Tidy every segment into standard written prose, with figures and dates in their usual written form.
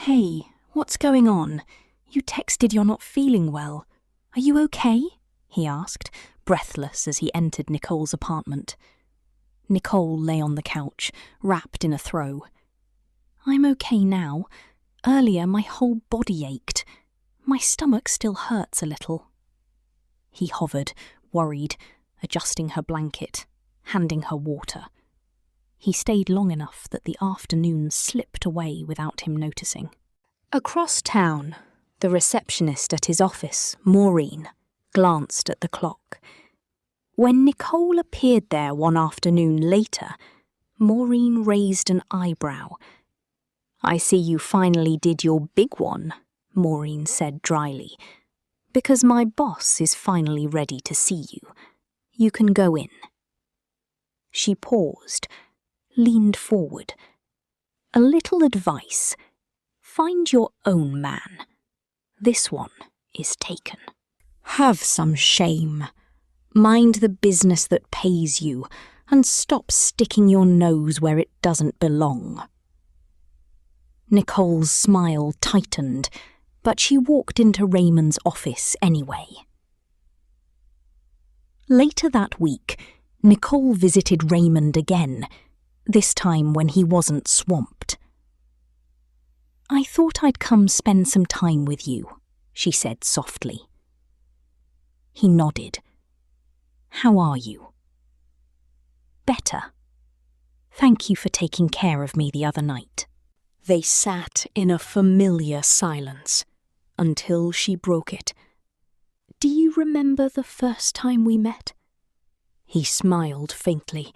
Hey, what's going on? You texted you're not feeling well. Are you okay? He asked, breathless as he entered Nicole's apartment. Nicole lay on the couch, wrapped in a throw. I'm okay now. Earlier my whole body ached. My stomach still hurts a little. He hovered, worried, adjusting her blanket, handing her water. He stayed long enough that the afternoon slipped away without him noticing. Across town, the receptionist at his office, Maureen, glanced at the clock. When Nicole appeared there one afternoon later, Maureen raised an eyebrow. I see you finally did your big one, Maureen said dryly. Because my boss is finally ready to see you. You can go in. She paused, leaned forward. A little advice. Find your own man. This one is taken. Have some shame. Mind the business that pays you, and stop sticking your nose where it doesn't belong. Nicole's smile tightened, but she walked into Raymond's office anyway. Later that week, Nicole visited Raymond again, this time when he wasn't swamped. I thought I'd come spend some time with you, she said softly. He nodded. How are you? Better. Thank you for taking care of me the other night. They sat in a familiar silence until she broke it. Do you remember the first time we met? He smiled faintly.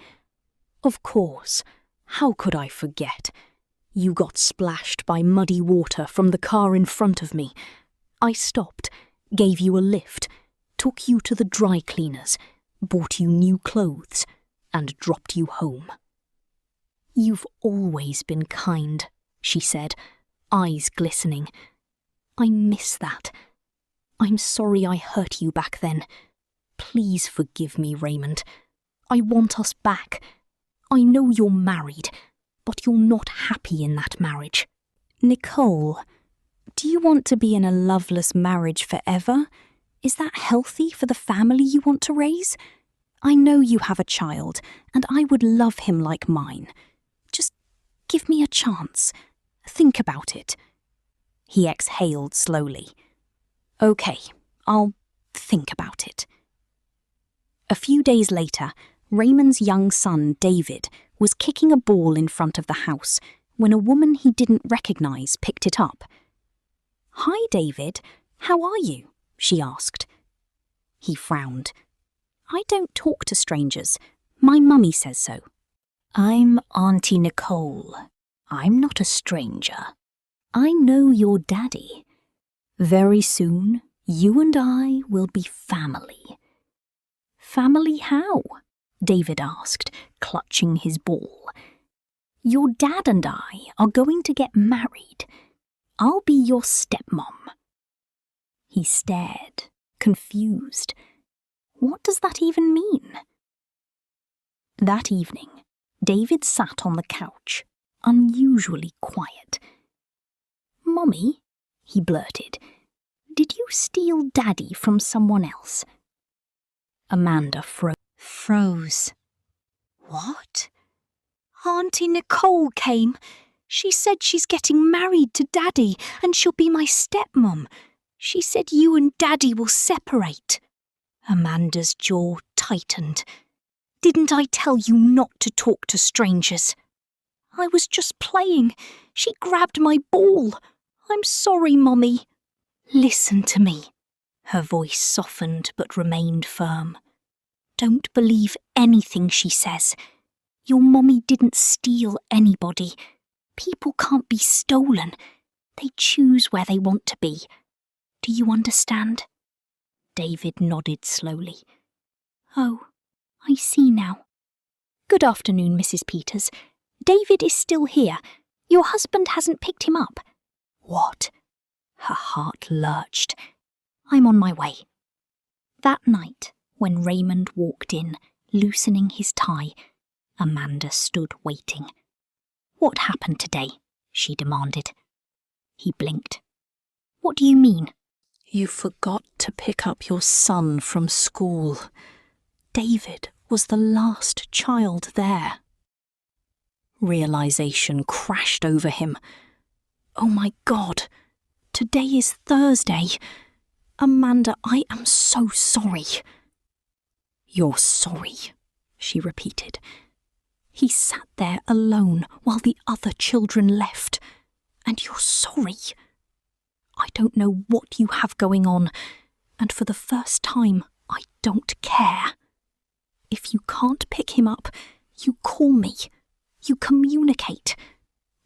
Of course. How could I forget? You got splashed by muddy water from the car in front of me. I stopped, gave you a lift, took you to the dry cleaners, bought you new clothes, and dropped you home. You've always been kind, she said, eyes glistening. I miss that. I'm sorry I hurt you back then. Please forgive me, Raymond. I want us back. I know you're married, but you're not happy in that marriage. Nicole, do you want to be in a loveless marriage forever? Is that healthy for the family you want to raise? I know you have a child, and I would love him like mine. Just give me a chance. Think about it. He exhaled slowly. Okay, I'll think about it. A few days later, Raymond's young son, David, was kicking a ball in front of the house when a woman he didn't recognize picked it up. Hi, David. How are you? She asked. He frowned. I don't talk to strangers. My mummy says so. I'm Auntie Nicole. I'm not a stranger. I know your daddy. Very soon, you and I will be family. Family how? David asked, clutching his ball. Your dad and I are going to get married. I'll be your stepmom. He stared, confused. What does that even mean? That evening, David sat on the couch, unusually quiet. Mommy, he blurted, did you steal Daddy from someone else? Amanda froze. What? Auntie Nicole came. She said she's getting married to Daddy and she'll be my stepmom. She said you and Daddy will separate. Amanda's jaw tightened. Didn't I tell you not to talk to strangers? I was just playing. She grabbed my ball. I'm sorry, Mommy. Listen to me. Her voice softened but remained firm. Don't believe anything she says. Your mommy didn't steal anybody. People can't be stolen. They choose where they want to be. Do you understand? David nodded slowly. Oh, I see now. Good afternoon, Mrs. Peters. David is still here. Your husband hasn't picked him up. What? Her heart lurched. I'm on my way. That night, when Raymond walked in, loosening his tie, Amanda stood waiting. What happened today? She demanded. He blinked. What do you mean? You forgot to pick up your son from school. David was the last child there. Realization crashed over him. Oh my God, today is Thursday. Amanda, I am so sorry. You're sorry, she repeated. He sat there alone while the other children left. And you're sorry. I don't know what you have going on, and for the first time, I don't care. If you can't pick him up, you call me. You communicate.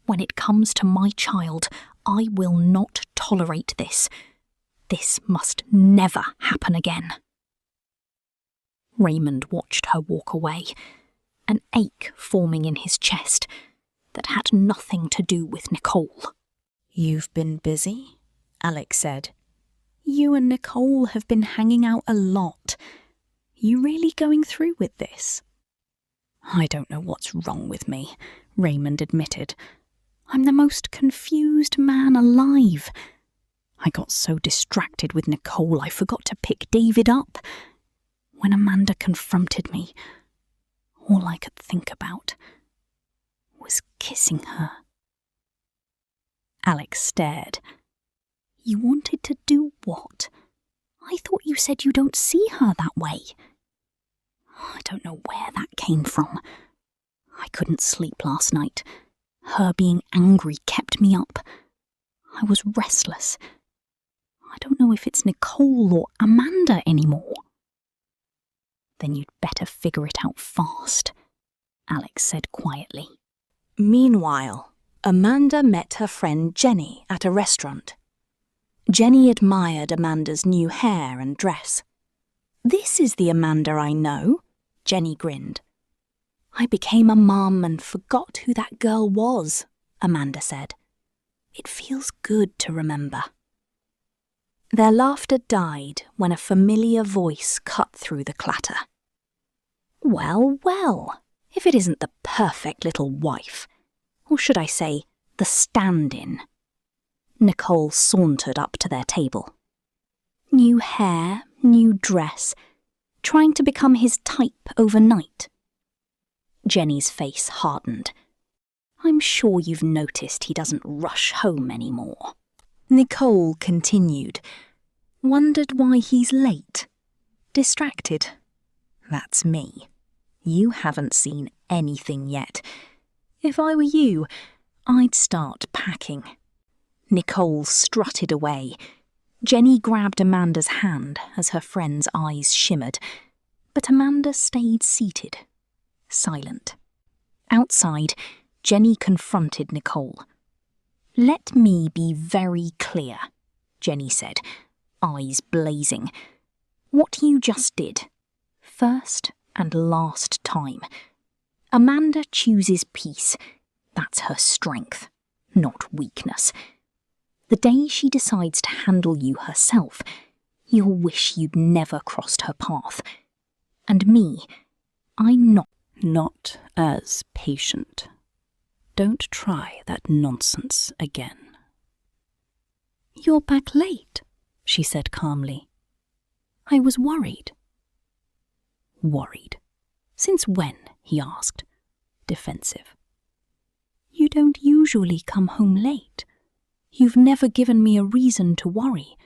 When it comes to my child, I will not tolerate this. This must never happen again. Raymond watched her walk away, an ache forming in his chest that had nothing to do with Nicole. You've been busy? Alex said. You and Nicole have been hanging out a lot. You really going through with this? I don't know what's wrong with me, Raymond admitted. I'm the most confused man alive. I got so distracted with Nicole I forgot to pick David up. When Amanda confronted me, all I could think about was kissing her. Alex stared. You wanted to do what? I thought you said you don't see her that way. I don't know where that came from. I couldn't sleep last night. Her being angry kept me up. I was restless. I don't know if it's Nicole or Amanda anymore. Then you'd better figure it out fast, Alex said quietly. Meanwhile, Amanda met her friend Jenny at a restaurant. Jenny admired Amanda's new hair and dress. This is the Amanda I know, Jenny grinned. I became a mum and forgot who that girl was, Amanda said. It feels good to remember. Their laughter died when a familiar voice cut through the clatter. Well, well, if it isn't the perfect little wife, or should I say, the stand-in. Nicole sauntered up to their table. New hair, new dress, trying to become his type overnight. Jenny's face hardened. I'm sure you've noticed he doesn't rush home anymore. Nicole continued. Wondered why he's late. Distracted. That's me. You haven't seen anything yet. If I were you, I'd start packing. Nicole strutted away. Jenny grabbed Amanda's hand as her friend's eyes shimmered, but Amanda stayed seated, silent. Outside, Jenny confronted Nicole. Let me be very clear, Jenny said, eyes blazing. What you just did, first and last time. Amanda chooses peace. That's her strength, not weakness. The day she decides to handle you herself, you'll wish you'd never crossed her path. And me, I'm not as patient. Don't try that nonsense again. You're back late, she said calmly. I was worried. Worried? Since when? He asked, defensive. You don't usually come home late. You've never given me a reason to worry.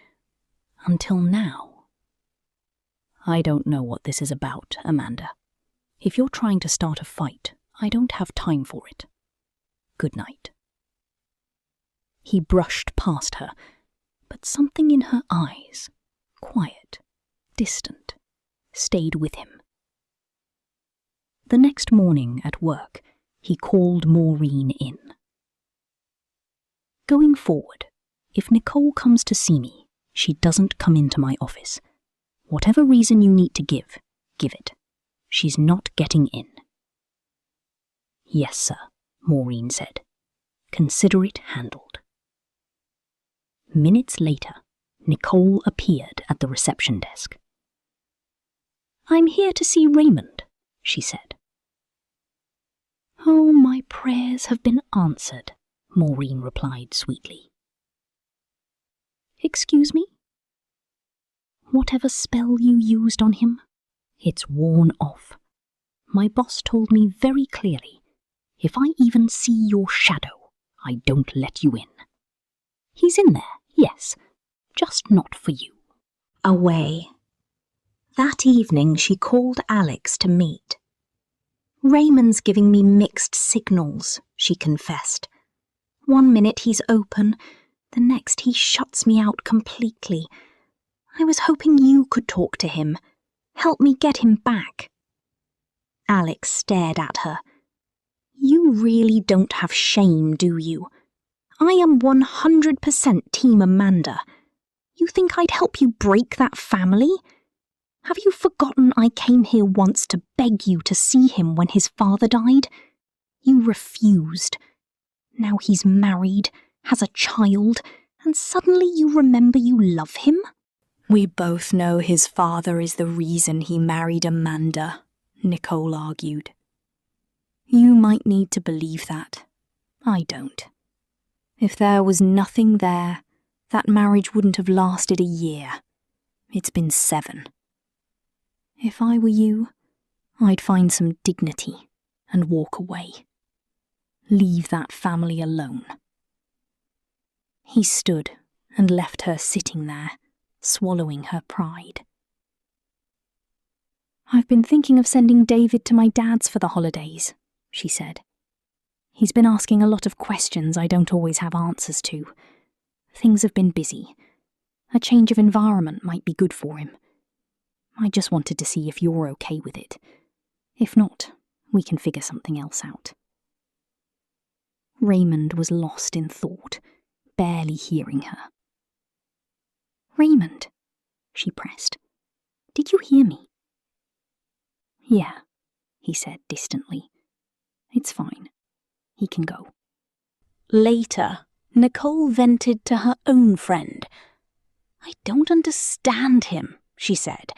Until now. I don't know what this is about, Amanda. If you're trying to start a fight, I don't have time for it. Good night. He brushed past her, but something in her eyes, quiet, distant, stayed with him. The next morning at work, he called Maureen in. Going forward, if Nicole comes to see me, she doesn't come into my office. Whatever reason you need to give it. She's not getting in. Yes, sir, Maureen said. Consider it handled. Minutes later, Nicole appeared at the reception desk. I'm here to see Raymond, she said. Oh, my prayers have been answered, Maureen replied sweetly. Excuse me? Whatever spell you used on him, it's worn off. My boss told me very clearly, if I even see your shadow, I don't let you in. He's in there, yes, just not for you. Away. That evening she called Alex to meet. Raymond's giving me mixed signals, she confessed. 1 minute he's open, the next he shuts me out completely. I was hoping you could talk to him, help me get him back. Alex stared at her. You really don't have shame, do you? I am 100% Team Amanda. You think I'd help you break that family? Have you forgotten I came here once to beg you to see him when his father died? You refused. Now he's married, has a child, and suddenly you remember you love him? We both know his father is the reason he married Amanda, Nicole argued. You might need to believe that. I don't. If there was nothing there, that marriage wouldn't have lasted a year. It's been 7. If I were you, I'd find some dignity and walk away. Leave that family alone. He stood and left her sitting there, swallowing her pride. I've been thinking of sending David to my dad's for the holidays, she said. He's been asking a lot of questions I don't always have answers to. Things have been busy. A change of environment might be good for him. I just wanted to see if you're okay with it. If not, we can figure something else out. Raymond was lost in thought, barely hearing her. Raymond, she pressed. Did you hear me? Yeah, he said distantly. It's fine. He can go. Later, Nicole vented to her own friend. I don't understand him, she said.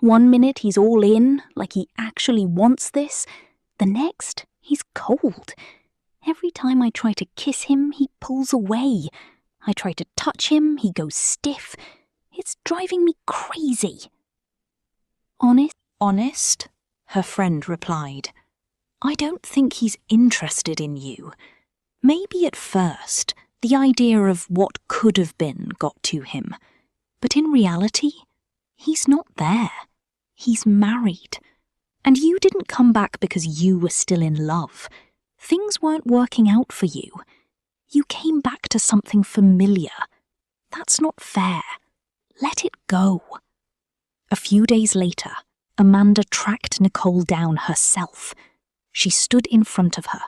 1 minute he's all in, like he actually wants this. The next, he's cold. Every time I try to kiss him, he pulls away. I try to touch him, he goes stiff. It's driving me crazy. Honest, her friend replied. I don't think he's interested in you. Maybe at first, the idea of what could have been got to him. But in reality, he's not there. He's married. And you didn't come back because you were still in love. Things weren't working out for you. You came back to something familiar. That's not fair. Let it go. A few days later, Amanda tracked Nicole down herself. She stood in front of her,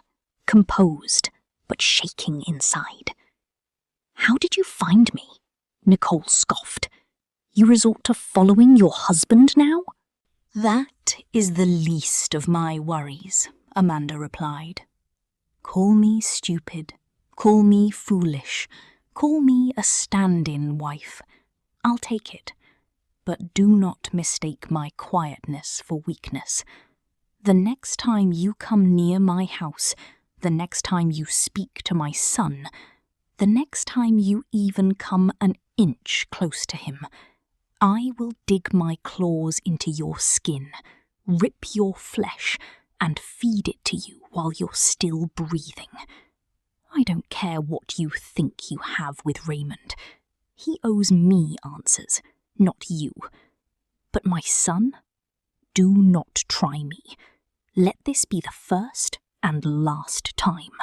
composed, but shaking inside. How did you find me? Nicole scoffed. You resort to following your husband now? That is the least of my worries, Amanda replied. Call me stupid, call me foolish, call me a stand-in wife. I'll take it, but do not mistake my quietness for weakness. The next time you come near my house, the next time you speak to my son, the next time you even come an inch close to him, I will dig my claws into your skin, rip your flesh, and feed it to you while you're still breathing. I don't care what you think you have with Raymond. He owes me answers, not you. But my son, do not try me. Let this be the first and last time.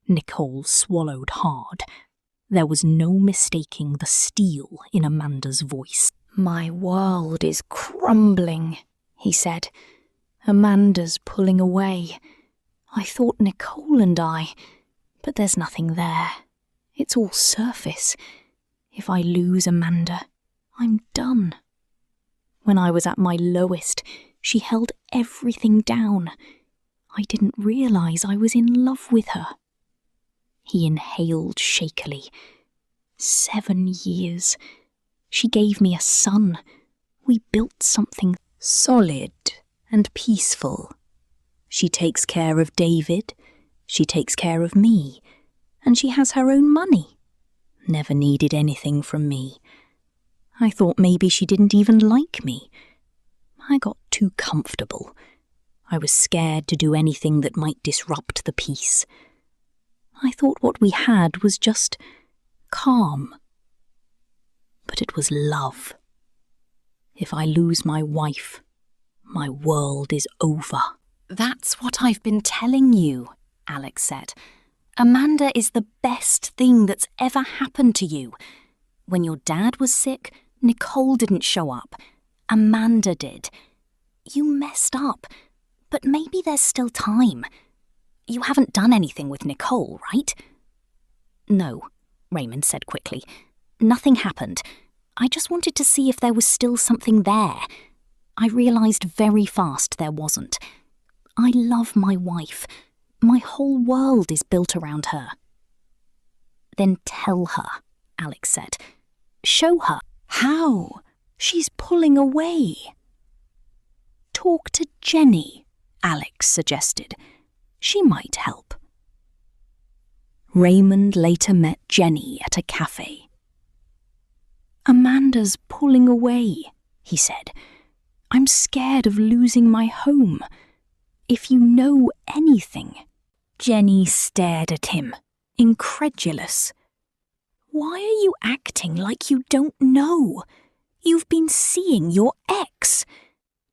Nicole swallowed hard. There was no mistaking the steel in Amanda's voice. My world is crumbling, he said. Amanda's pulling away. I thought Nicole and I, but there's nothing there. It's all surface. If I lose Amanda, I'm done. When I was at my lowest, she held everything down. I didn't realize I was in love with her. He inhaled shakily. 7 years. She gave me a son. We built something solid and peaceful. She takes care of David. She takes care of me. And she has her own money. never needed anything from me. I thought maybe she didn't even like me. I got too comfortable. I was scared to do anything that might disrupt the peace. I thought what we had was just calm. But it was love. If I lose my wife, my world is over. That's what I've been telling you, Alex said. Amanda is the best thing that's ever happened to you. When your dad was sick, Nicole didn't show up. Amanda did. You messed up, but maybe there's still time. You haven't done anything with Nicole, right? No, Raymond said quickly. Nothing happened. I just wanted to see if there was still something there. I realised very fast there wasn't. I love my wife. My whole world is built around her. Then tell her, Alex said. Show her. How? She's pulling away. Talk to Jenny, Alex suggested. She might help. Raymond later met Jenny at a cafe. Amanda's pulling away, he said. I'm scared of losing my home. If you know anything. Jenny stared at him, incredulous. Why are you acting like you don't know? You've been seeing your ex.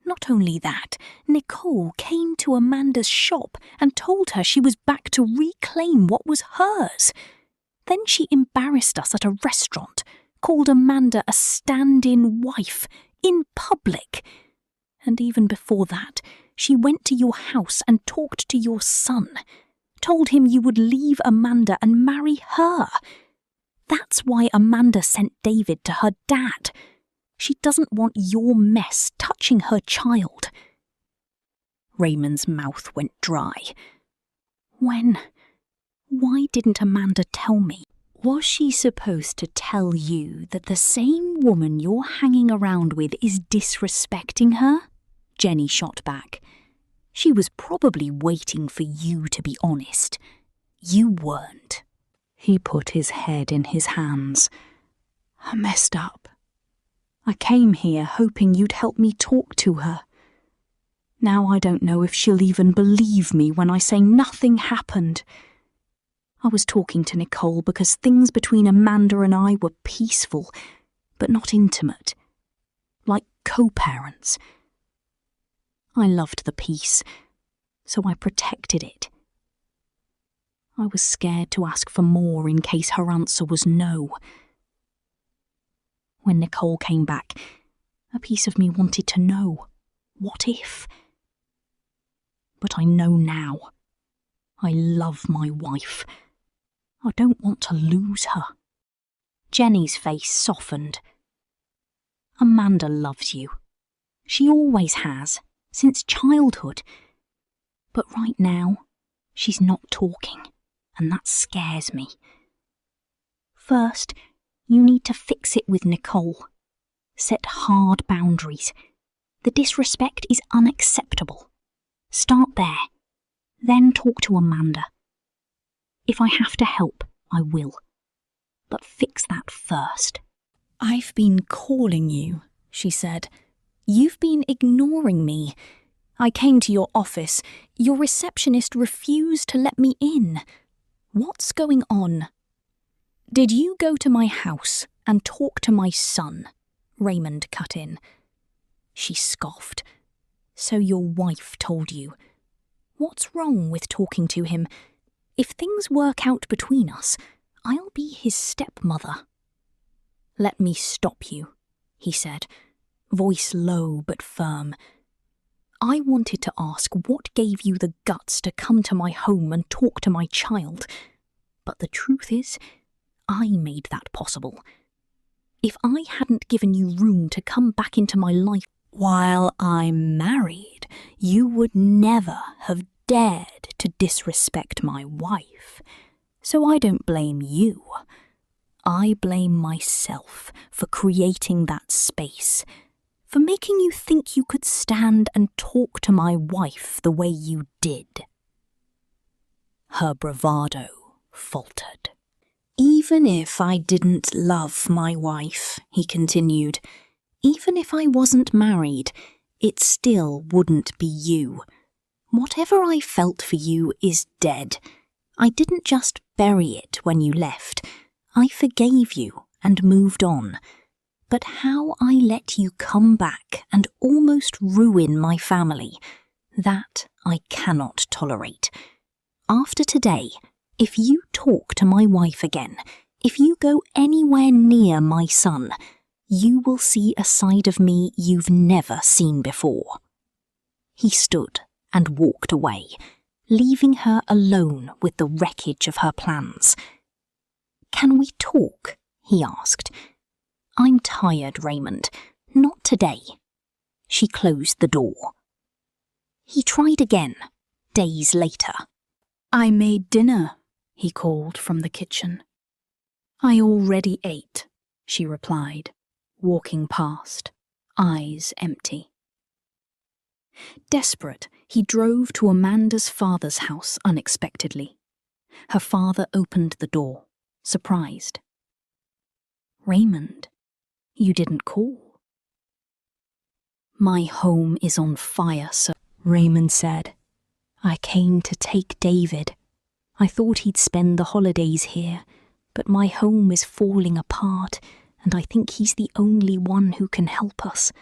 Not only that, Nicole came to Amanda's shop and told her she was back to reclaim what was hers. Then she embarrassed us at a restaurant, called Amanda a stand-in wife, in public. And even before that, she went to your house and talked to your son, told him you would leave Amanda and marry her. That's why Amanda sent David to her dad. She doesn't want your mess touching her child. Raymond's mouth went dry. Why didn't Amanda tell me? Was she supposed to tell you that the same woman you're hanging around with is disrespecting her? Jenny shot back. She was probably waiting for you to be honest. You weren't. He put his head in his hands. I messed up. I came here hoping you'd help me talk to her. Now I don't know if she'll even believe me when I say nothing happened. I was talking to Nicole because things between Amanda and I were peaceful, but not intimate. Like co-parents. I loved the peace, so I protected it. I was scared to ask for more in case her answer was no. When Nicole came back, a piece of me wanted to know, what if? But I know now. I love my wife. I don't want to lose her. Jenny's face softened. Amanda loves you. She always has, since childhood. But right now, she's not talking, and that scares me. First, you need to fix it with Nicole. Set hard boundaries. The disrespect is unacceptable. Start there. Then talk to Amanda. If I have to help, I will. But fix that first. I've been calling you, she said. You've been ignoring me. I came to your office. Your receptionist refused to let me in. What's going on? Did you go to my house and talk to my son? Raymond cut in. She scoffed. So your wife told you. What's wrong with talking to him? If things work out between us, I'll be his stepmother. Let me stop you, he said, voice low but firm. I wanted to ask what gave you the guts to come to my home and talk to my child. But the truth is, I made that possible. If I hadn't given you room to come back into my life while I'm married, you would never have dared to disrespect my wife. So I don't blame you. I blame myself for creating that space, for making you think you could stand and talk to my wife the way you did. Her bravado faltered. Even if I didn't love my wife, he continued, even if I wasn't married, it still wouldn't be you. Whatever I felt for you is dead. I didn't just bury it when you left. I forgave you and moved on. But how I let you come back and almost ruin my family, that I cannot tolerate. After today, if you talk to my wife again, if you go anywhere near my son, you will see a side of me you've never seen before. He stood and walked away, leaving her alone with the wreckage of her plans. Can we talk? He asked. I'm tired, Raymond. Not today. She closed the door. He tried again, days later. I made dinner, he called from the kitchen. I already ate, she replied, walking past, eyes empty. Desperate, he drove to Amanda's father's house unexpectedly. Her father opened the door, surprised. Raymond, you didn't call. My home is on fire, sir, Raymond said. I came to take David. I thought he'd spend the holidays here, but my home is falling apart, and I think he's the only one who can help us.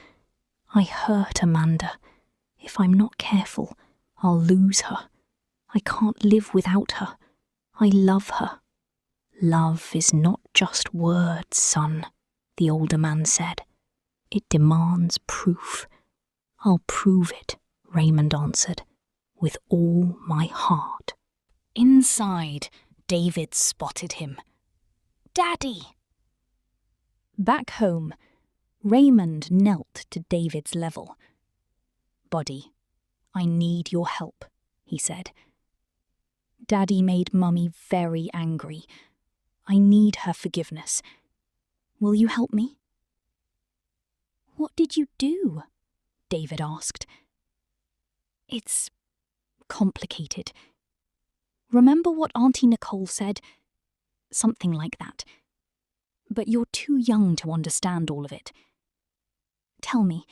I hurt Amanda. If I'm not careful, I'll lose her. I can't live without her. I love her. Love is not just words, son, the older man said. It demands proof. I'll prove it, Raymond answered, with all my heart. Inside, David spotted him. Daddy! Back home, Raymond knelt to David's level. Buddy, I need your help, he said. Daddy made Mummy very angry. I need her forgiveness. Will you help me? What did you do? David asked. It's complicated. Remember what Auntie Nicole said? Something like that. But you're too young to understand all of it. Tell me,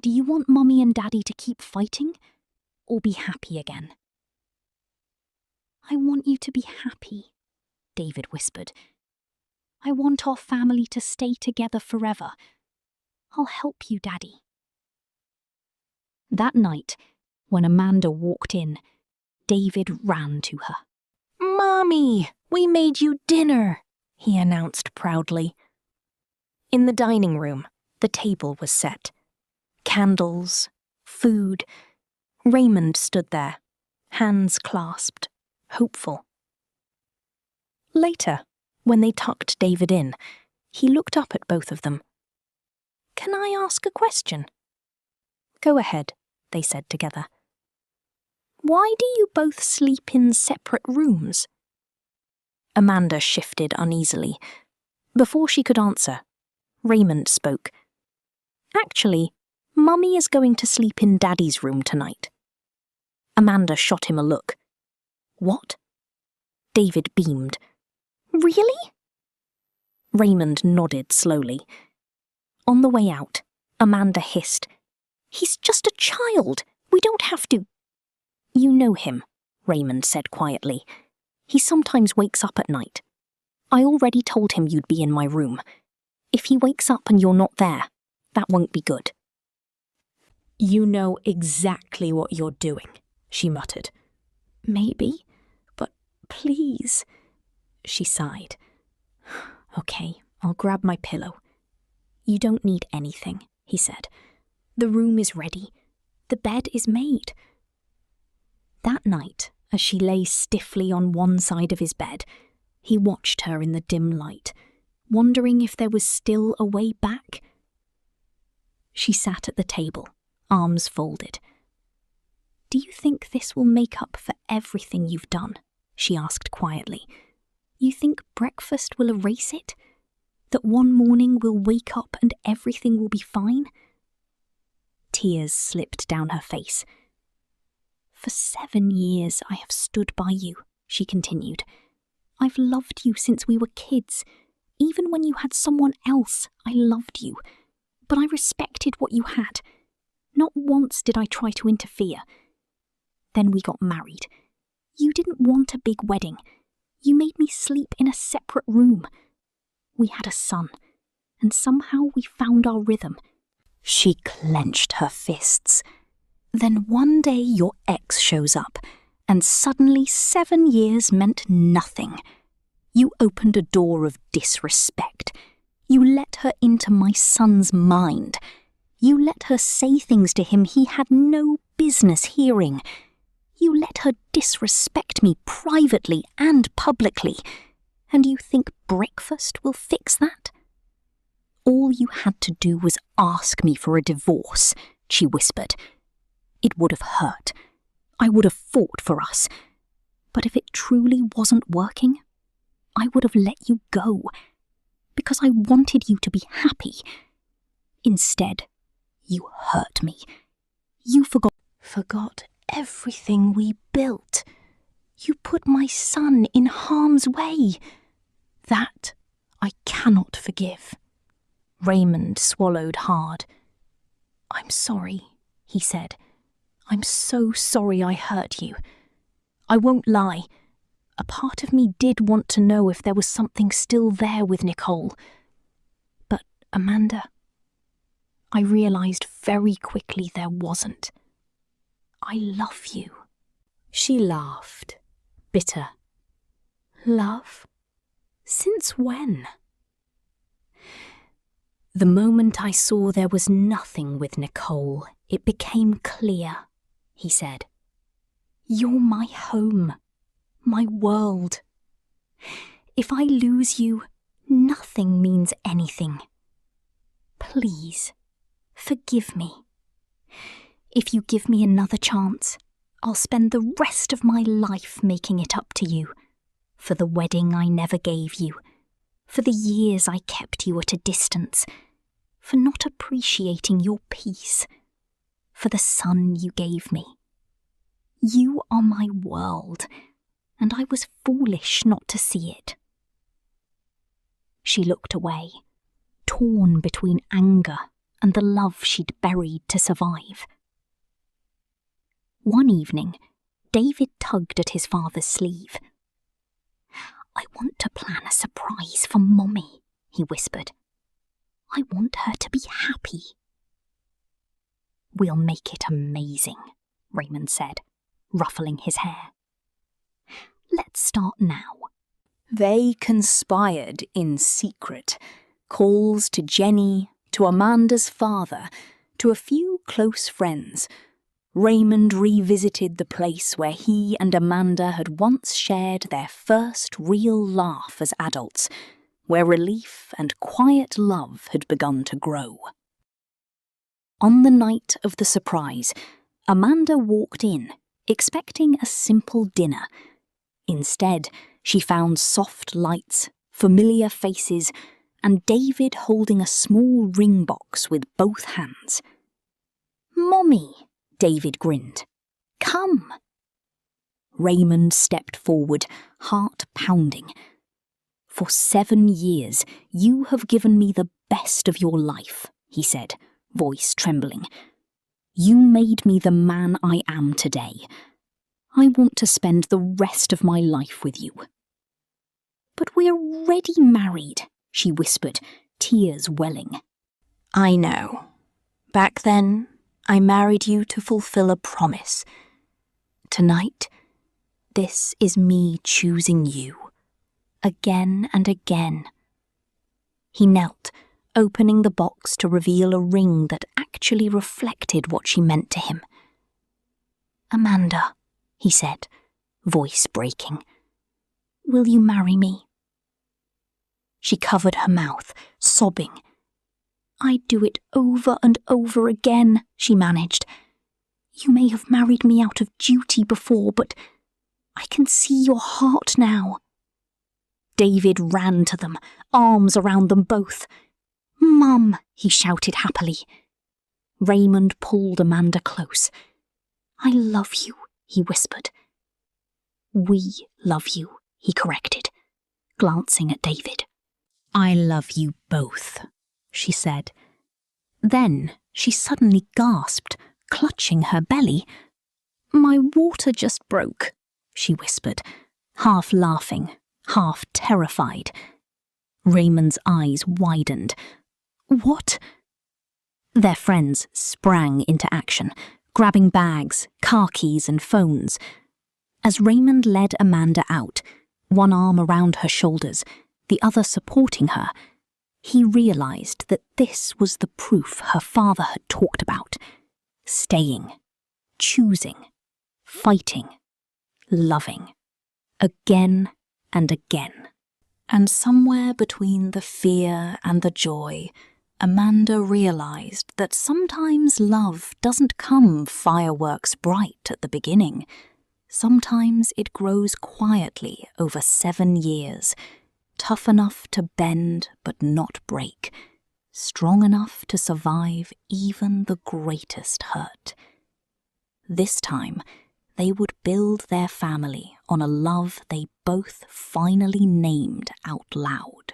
do you want Mummy and Daddy to keep fighting, or be happy again? I want you to be happy, David whispered. I want our family to stay together forever. I'll help you, Daddy. That night, when Amanda walked in, David ran to her. Mommy, we made you dinner, he announced proudly. In the dining room, the table was set. Candles, food. Raymond stood there, hands clasped, hopeful. Later, when they tucked David in, he looked up at both of them. Can I ask a question? Go ahead, they said together. Why do you both sleep in separate rooms? Amanda shifted uneasily. Before she could answer, Raymond spoke. Actually, Mummy is going to sleep in Daddy's room tonight. Amanda shot him a look. What? David beamed. Really? Raymond nodded slowly. On the way out, Amanda hissed. He's just a child. We don't have to. You know him, Raymond said quietly. He sometimes wakes up at night. I already told him you'd be in my room. If he wakes up and you're not there, that won't be good. You know exactly what you're doing, she muttered. Maybe, but please, she sighed. Okay, I'll grab my pillow. You don't need anything, he said. The room is ready. The bed is made. That night, as she lay stiffly on one side of his bed, he watched her in the dim light, wondering if there was still a way back. She sat at the table, arms folded. Do you think this will make up for everything you've done? She asked quietly. You think breakfast will erase it? That one morning we'll wake up and everything will be fine? Tears slipped down her face. For 7 years I have stood by you, she continued. I've loved you since we were kids. Even when you had someone else, I loved you. But I respected what you had. Not once did I try to interfere. Then we got married. You didn't want a big wedding. You made me sleep in a separate room. We had a son, and somehow we found our rhythm. She clenched her fists. Then one day your ex shows up, and suddenly 7 years meant nothing. You opened a door of disrespect. You let her into my son's mind. You let her say things to him he had no business hearing. You let her disrespect me privately and publicly. And you think breakfast will fix that? All you had to do was ask me for a divorce, she whispered. It would have hurt. I would have fought for us. But if it truly wasn't working, I would have let you go, because I wanted you to be happy. Instead, you hurt me. You forgot everything we built. You put my son in harm's way. That I cannot forgive. Raymond swallowed hard. I'm sorry, he said. I'm so sorry I hurt you. I won't lie. A part of me did want to know if there was something still there with Nicole. But, Amanda, I realized very quickly there wasn't. I love you. She laughed, bitter. Love? Since when? The moment I saw there was nothing with Nicole, it became clear, he said. You're my home, my world. If I lose you, nothing means anything. Please, forgive me. If you give me another chance, I'll spend the rest of my life making it up to you. For the wedding I never gave you. For the years I kept you at a distance. For not appreciating your peace. For the son you gave me. You are my world, and I was foolish not to see it. She looked away, torn between anger and the love she'd buried to survive. One evening, David tugged at his father's sleeve. I want to plan a surprise for Mommy, he whispered. I want her to be happy. We'll make it amazing, Raymond said, ruffling his hair. Let's start now. They conspired in secret. Calls to Jenny, to Amanda's father, to a few close friends. Raymond revisited the place where he and Amanda had once shared their first real laugh as adults, where relief and quiet love had begun to grow. On the night of the surprise, Amanda walked in, expecting a simple dinner. Instead, she found soft lights, familiar faces, and David holding a small ring box with both hands. Mommy, David grinned. Come. Raymond stepped forward, heart pounding. For 7 years, you have given me the best of your life, he said, voice trembling. You made me the man I am today. I want to spend the rest of my life with you. But we're already married, she whispered, tears welling. I know. Back then, I married you to fulfill a promise. Tonight, this is me choosing you. Again and again. He knelt, opening the box to reveal a ring that actually reflected what she meant to him. Amanda, he said, voice breaking, will you marry me? She covered her mouth, sobbing. I'd do it over and over again, she managed. You may have married me out of duty before, but I can see your heart now. David ran to them, arms around them both. Mum, he shouted happily. Raymond pulled Amanda close. I love you, he whispered. We love you, he corrected, glancing at David. "I love you both," she said. Then she suddenly gasped, clutching her belly. "My water just broke," she whispered, half laughing, half terrified. Raymond's eyes widened. "What?" Their friends sprang into action, grabbing bags, car keys and phones. As Raymond led Amanda out, one arm around her shoulders, the other supporting her, he realized that this was the proof her father had talked about. Staying, choosing, fighting, loving, again and again. And somewhere between the fear and the joy, Amanda realized that sometimes love doesn't come fireworks bright at the beginning. Sometimes it grows quietly over 7 years, tough enough to bend but not break, strong enough to survive even the greatest hurt. This time, they would build their family on a love they both finally named out loud.